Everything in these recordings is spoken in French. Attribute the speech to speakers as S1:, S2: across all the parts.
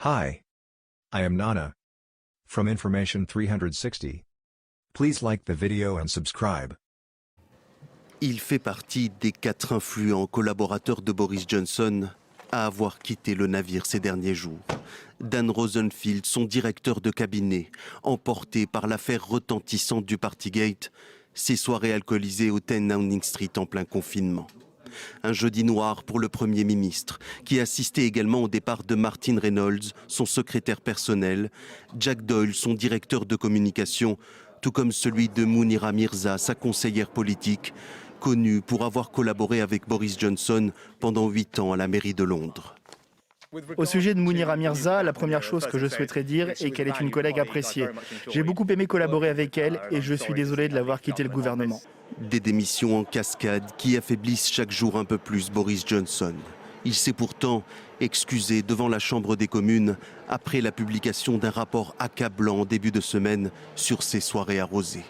S1: Hi. I am Nana. From Information 360. Please like the video and subscribe.
S2: Il fait partie des 4 influents collaborateurs de Boris Johnson à avoir quitté le navire ces derniers jours. Dan Rosenfield, son directeur de cabinet, emporté par l'affaire retentissante du Partygate, ses soirées alcoolisées au 10 Downing Street en plein confinement. Un jeudi noir pour le Premier ministre, qui assistait également au départ de Martin Reynolds, son secrétaire personnel, Jack Doyle, son directeur de communication, tout comme celui de Mounira Mirza, sa conseillère politique, connue pour avoir collaboré avec Boris Johnson pendant 8 ans à la mairie de Londres.
S3: Au sujet de Mounira Mirza, la première chose que je souhaiterais dire est qu'elle est une collègue appréciée. J'ai beaucoup aimé collaborer avec elle et je suis désolé de l'avoir quitté le gouvernement.
S2: Des démissions en cascade qui affaiblissent chaque jour un peu plus Boris Johnson. Il s'est pourtant excusé devant la Chambre des communes après la publication d'un rapport accablant en début de semaine sur ses soirées arrosées.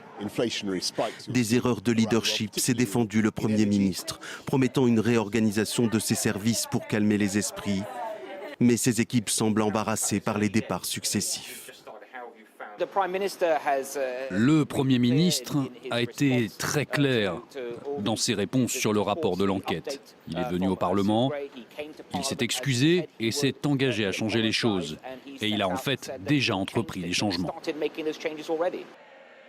S2: Des erreurs de leadership, s'est défendu le Premier ministre, promettant une réorganisation de ses services pour calmer les esprits. Mais ses équipes semblent embarrassées par les départs successifs.
S4: Le Premier ministre a été très clair dans ses réponses sur le rapport de l'enquête. Il est venu au Parlement, il s'est excusé et s'est engagé à changer les choses. Et il a en fait déjà entrepris des changements.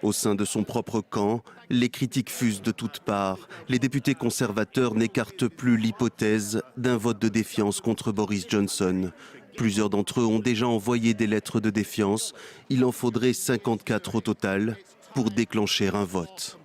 S2: Au sein de son propre camp, les critiques fusent de toutes parts. Les députés conservateurs n'écartent plus l'hypothèse d'un vote de défiance contre Boris Johnson. Plusieurs d'entre eux ont déjà envoyé des lettres de défiance. Il en faudrait 54 au total pour déclencher un vote.